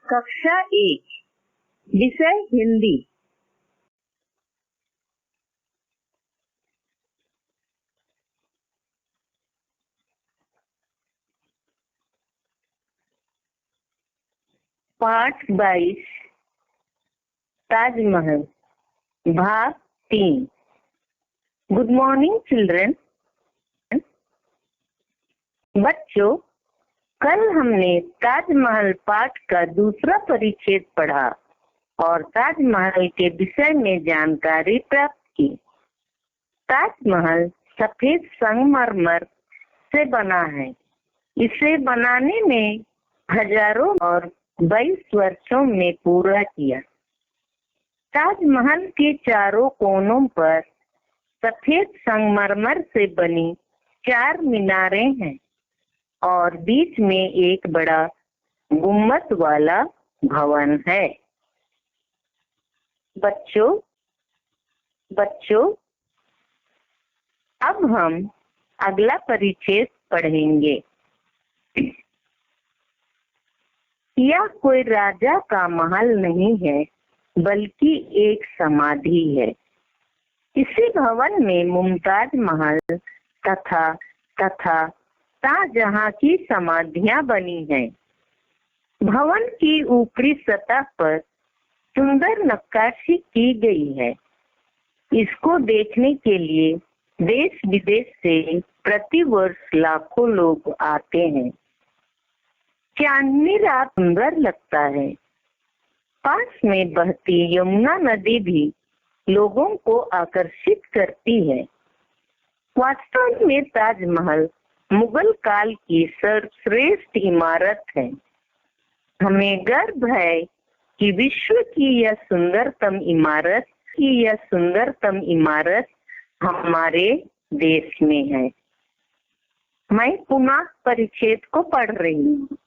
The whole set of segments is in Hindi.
कक्षा 1 विषय हिंदी। पाठ 22 ताजमहल भाग 3। Good morning children. बच्चों, कल हमने ताजमहल पाठ का दूसरा परिच्छेद पढ़ा और ताजमहल के विषय में जानकारी प्राप्त की। ताजमहल सफेद संगमरमर से बना है। इसे बनाने में हजारों और 22 वर्षों में पूरा किया। ताजमहल के चारों कोनों पर सफेद संगमरमर से बनी 4 मीनारें हैं और बीच में एक बड़ा गुम्बद वाला भवन है। बच्चों, अब हम अगला परिच्छेद पढ़ेंगे। यह कोई राजा का महल नहीं है, बल्कि एक समाधि है। इसी भवन में मुमताज महल तथा शाहजहां की समाधियां बनी हैं। भवन की ऊपरी सतह पर सुंदर नक्काशी की गई है। इसको देखने के लिए देश विदेश से प्रतिवर्ष लाखों लोग आते हैं। चांदनी रात सुंदर लगता है। पास में बहती यमुना नदी भी लोगों को आकर्षित करती है। वास्तव में ताजमहल मुगल काल की सर्वश्रेष्ठ इमारत है। हमें गर्व है कि विश्व की यह सुंदरतम इमारत हमारे देश में है। मैं पुनः परिच्छेद को पढ़ रही हूँ।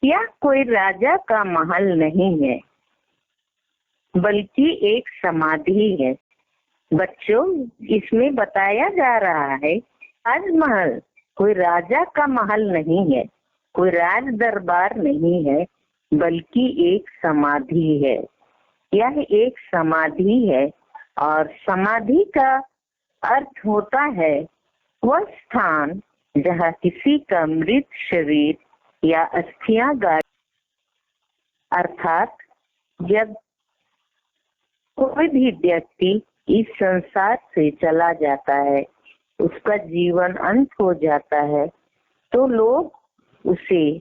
यह कोई राजा का महल नहीं है, बल्कि एक समाधि है। बच्चों, इसमें बताया जा रहा है ताजमहल कोई राजा का महल नहीं है, कोई राज दरबार नहीं है, बल्कि एक समाधि है। यह एक समाधि है और समाधि का अर्थ होता है वह स्थान जहाँ किसी का मृत शरीर या अस्थियां अर्थात जब कोई भी व्यक्ति इस संसार से चला जाता है, उसका जीवन अंत हो जाता है, तो लोग उसे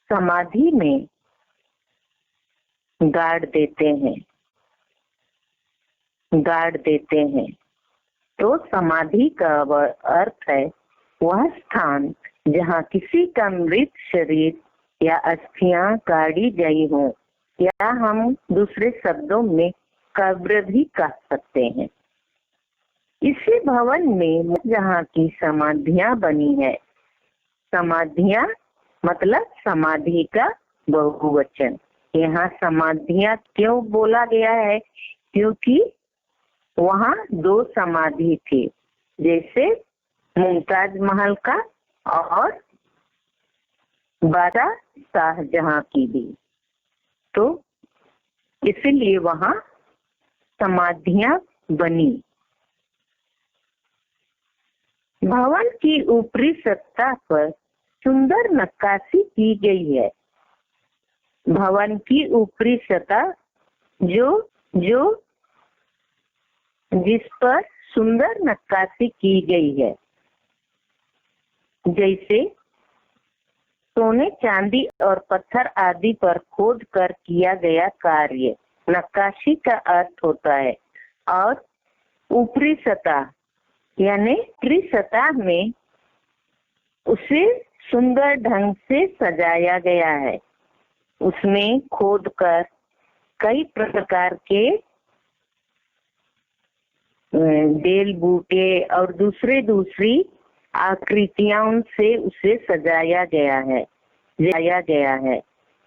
समाधि में गाड़ देते हैं। तो समाधि का अर्थ है वह स्थान जहाँ किसी का मृत शरीर या अस्थियां गाड़ी गई हो, या हम दूसरे शब्दों में कब्र भी कह सकते हैं। इसी भवन में जहाँ की समाधियां बनी है। समाधियां मतलब समाधि का बहुवचन। यहाँ समाधियां क्यों बोला गया है? क्योंकि वहाँ 2 समाधि थी, जैसे मुमताज महल का और बादशाह शाहजहां की भी। तो इसलिए वहाँ समाधियां बनी। भवन की ऊपरी सतह पर सुंदर नक्काशी की गई है। भवन की ऊपरी सतह जिस पर सुंदर नक्काशी की गई है, जैसे सोने, चांदी और पत्थर आदि पर खोद कर किया गया कार्य नक्काशी का अर्थ होता है। और ऊपरी सतह यानी ऊपरी सतह में उसे सुंदर ढंग से सजाया गया है। उसमें खोद कर कई प्रकार के बेल बूटे और दूसरी आकृतियों से उसे सजाया गया है।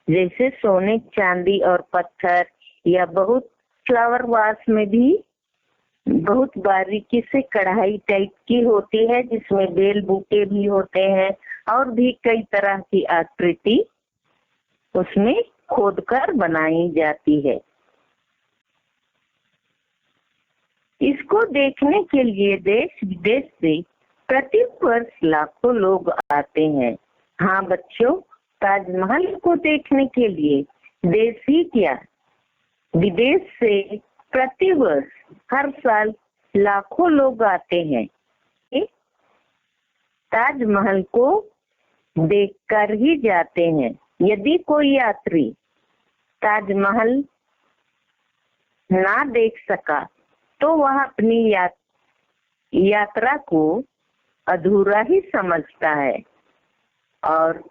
जैसे सोने, चांदी और पत्थर, या बहुत फ्लावर वास में भी बहुत बारीकी से कढ़ाई टाइप की होती है, जिसमें बेल बूटे भी होते हैं और भी कई तरह की आकृति उसमें खोदकर बनाई जाती है। इसको देखने के लिए देश विदेश से प्रति वर्ष लाखों लोग आते हैं। हाँ बच्चों, ताजमहल को देखने के लिए देश ही क्या, विदेश से प्रति वर्ष हर साल लाखों लोग आते हैं। ताजमहल को देखकर ही जाते हैं। यदि कोई यात्री ताजमहल ना देख सका तो वह अपनी यात्रा को अधूरा ही समझता है। और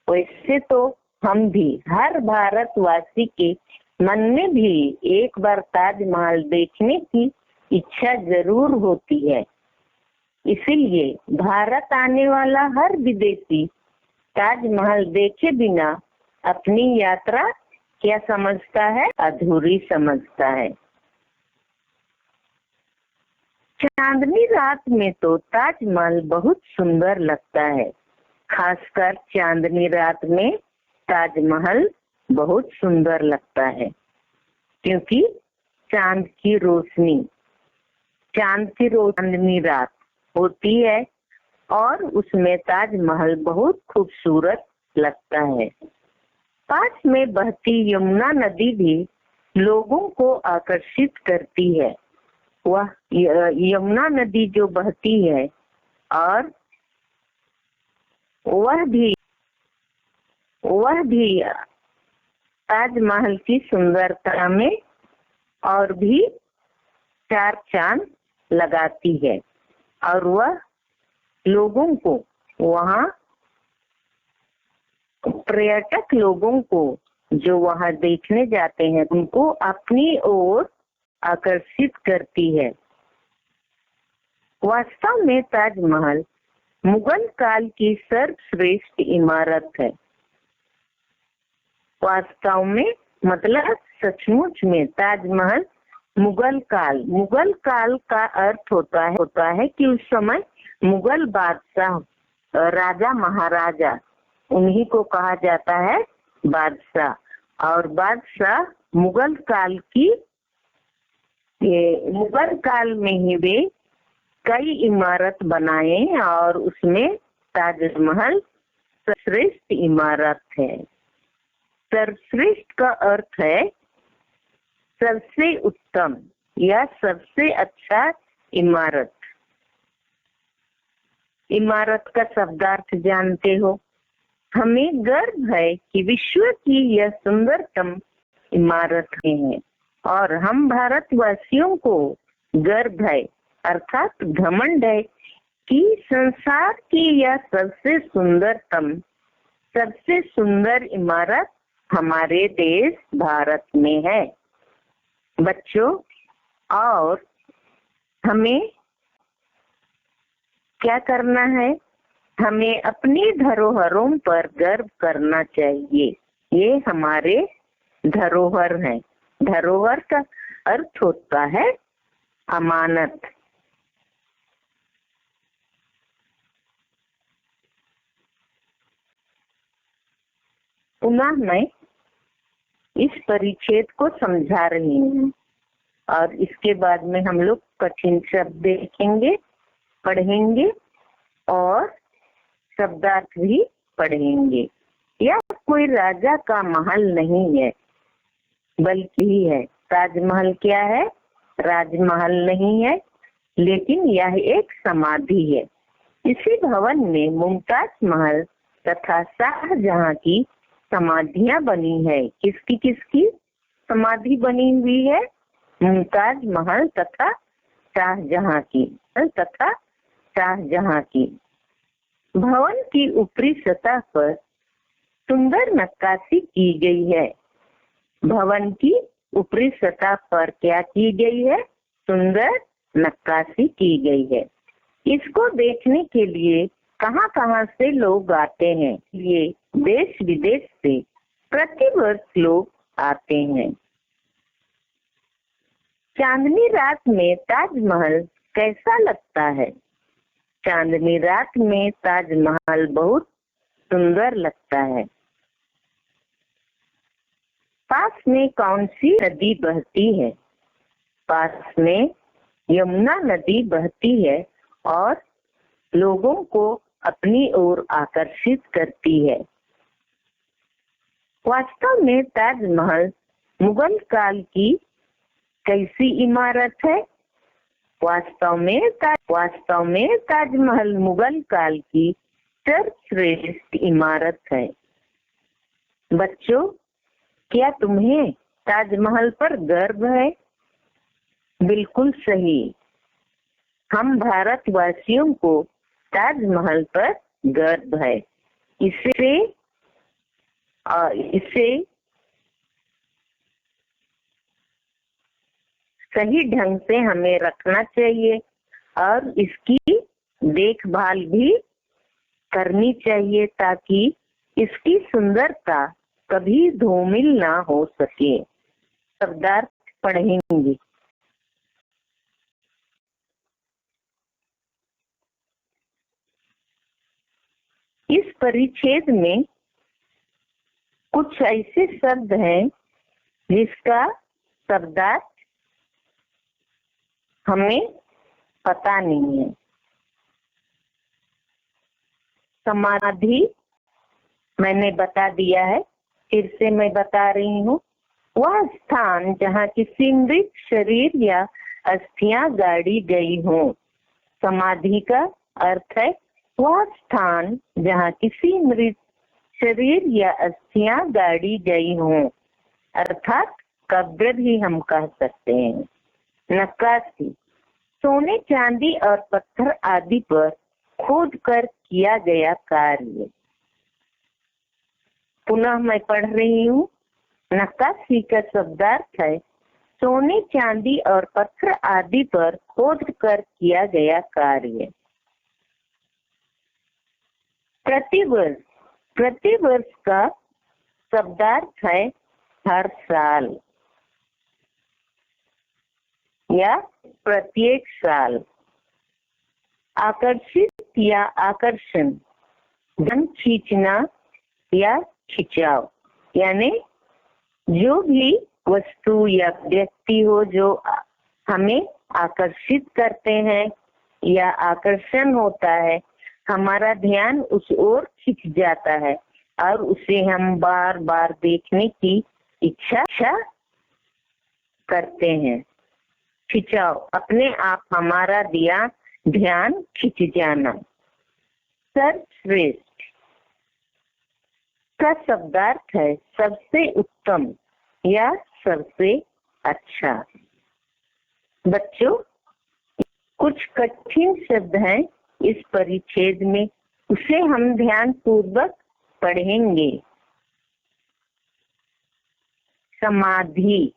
वैसे तो हम भी, हर भारतवासी के मन में भी एक बार ताजमहल देखने की इच्छा जरूर होती है। इसीलिए भारत आने वाला हर विदेशी ताजमहल देखे बिना अपनी यात्रा क्या समझता है, अधूरी समझता है। चांदनी रात में तो ताजमहल बहुत सुंदर लगता है। खासकर चांदनी रात में ताजमहल बहुत सुंदर लगता है, क्योंकि चांद की रोशनी, चांदनी रात होती है और उसमें ताजमहल बहुत खूबसूरत लगता है। पास में बहती यमुना नदी भी लोगों को आकर्षित करती है। वह यमुना नदी जो बहती है और वह भी ताजमहल की सुंदरता में और भी चार चांद लगाती है। और वह लोगों को, वहाँ पर्यटक लोगों को जो वहाँ देखने जाते हैं उनको अपनी ओर आकर्षित करती है। वास्तव में ताजमहल मुगल काल की सर्वश्रेष्ठ इमारत है। वास्तव में मतलब सचमुच में ताजमहल मुगल काल का अर्थ होता है कि उस समय मुगल बादशाह, राजा महाराजा, उन्हीं को कहा जाता है बादशाह। और बादशाह मुगल काल में ही वे कई इमारत बनाए और उसमें ताजमहल सर्वश्रेष्ठ इमारत है। सर्वश्रेष्ठ का अर्थ है सबसे उत्तम या सबसे अच्छा इमारत। इमारत का शब्दार्थ जानते हो। हमें गर्व है कि विश्व की यह सुंदरतम इमारत है और हम भारतवासियों को गर्व है, अर्थात घमंड है कि संसार की यह सबसे सुंदर इमारत हमारे देश भारत में है। बच्चों, और हमें क्या करना है? हमें अपनी धरोहरों पर गर्व करना चाहिए। ये हमारे धरोहर हैं। धरोहर का अर्थ होता है अमानत। पुनः मैं इस परिच्छेद को समझा रही हूँ और इसके बाद में हम लोग कठिन शब्द देखेंगे, पढ़ेंगे और शब्दार्थ भी पढ़ेंगे। यह कोई राजा का महल नहीं है, बल्कि है ताजमहल क्या है? राजमहल नहीं है, लेकिन यह एक समाधि है। इसी भवन में मुमताज महल तथा शाहजहां की समाधियां बनी है। किसकी समाधि बनी हुई है? मुमताज महल तथा शाहजहां की। भवन की ऊपरी सतह पर सुंदर नक्काशी की गई है। भवन की ऊपरी सतह पर क्या की गई है? सुंदर नक्काशी की गई है। इसको देखने के लिए कहां से लोग आते हैं? ये देश विदेश से प्रतिवर्ष लोग आते हैं। चांदनी रात में ताजमहल कैसा लगता है? चांदनी रात में ताजमहल बहुत सुंदर लगता है। पास में कौन सी नदी बहती है? पास में यमुना नदी बहती है और लोगों को अपनी ओर आकर्षित करती है। वास्तव में ताजमहल मुगल काल की कैसी इमारत है? वास्तव में ताजमहल मुगल काल की सर्वश्रेष्ठ इमारत है। बच्चों, क्या तुम्हें ताजमहल पर गर्व है? बिल्कुल सही। हम भारतवासियों को ताजमहल पर गर्व है। इसे सही ढंग से हमें रखना चाहिए और इसकी देखभाल भी करनी चाहिए ताकि इसकी सुंदरता कभी धूमिल ना हो सके। शब्दार्थ पढ़ेंगे। इस परिच्छेद में कुछ ऐसे शब्द हैं जिसका शब्दार्थ हमें पता नहीं है। समाधि मैंने बता दिया है, फिर से मैं बता रही हूँ। वह स्थान जहाँ किसी मृत शरीर या अस्थियां गाड़ी गई हो। समाधि का अर्थ है वह स्थान जहाँ किसी मृत शरीर या अस्थियां गाड़ी गई हो, अर्थात कब्र भी हम कह सकते हैं। नक्काशी सोने, चांदी और पत्थर आदि पर खोद कर किया गया कार्य। पुनः मैं पढ़ रही हूँ। नक्काशी का शब्दार्थ है सोने, चांदी और पत्थर आदि पर खोद कर किया गया कार्य। प्रतिवर्ष, प्रतिवर्ष का शब्दार्थ है हर साल या प्रत्येक साल। आकर्षित या आकर्षण, ध्यान खींचना या खिंचाव, यानी जो भी वस्तु या व्यक्ति हो जो हमें आकर्षित करते हैं या आकर्षण होता है, हमारा ध्यान उस ओर खिंच जाता है और उसे हम बार बार देखने की इच्छा करते हैं। खिंचाव, अपने आप हमारा ध्यान खिंच जाना। सर्वश्रेष्ठ का शब्दार्थ है सबसे उत्तम या सबसे अच्छा। बच्चों, कुछ कठिन शब्द हैं इस परिच्छेद में, उसे हम ध्यान पूर्वक पढ़ेंगे। समाधि,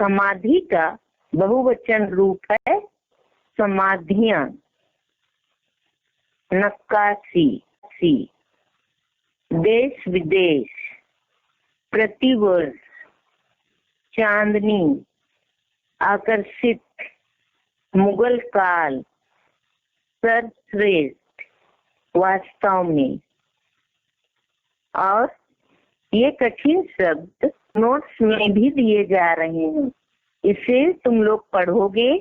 समाधि का बहुवचन रूप है समाधियां। नक्काशी, देश विदेश, प्रतिवर्ष, चांदनी, आकर्षित, मुगल काल, सर्वश्रेष्ठ, वास्तव में। और ये कठिन शब्द नोट्स में भी दिए जा रहे हैं, इसे तुम लोग पढ़ोगे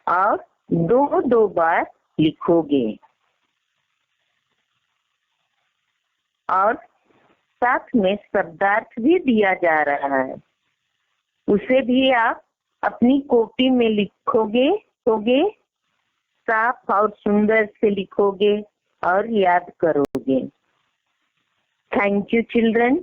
और दो बार लिखोगे और साथ में शब्दार्थ भी दिया जा रहा है, उसे भी आप अपनी कॉपी में लिखोगे, साफ और सुंदर से लिखोगे और याद करोगे। Thank you children.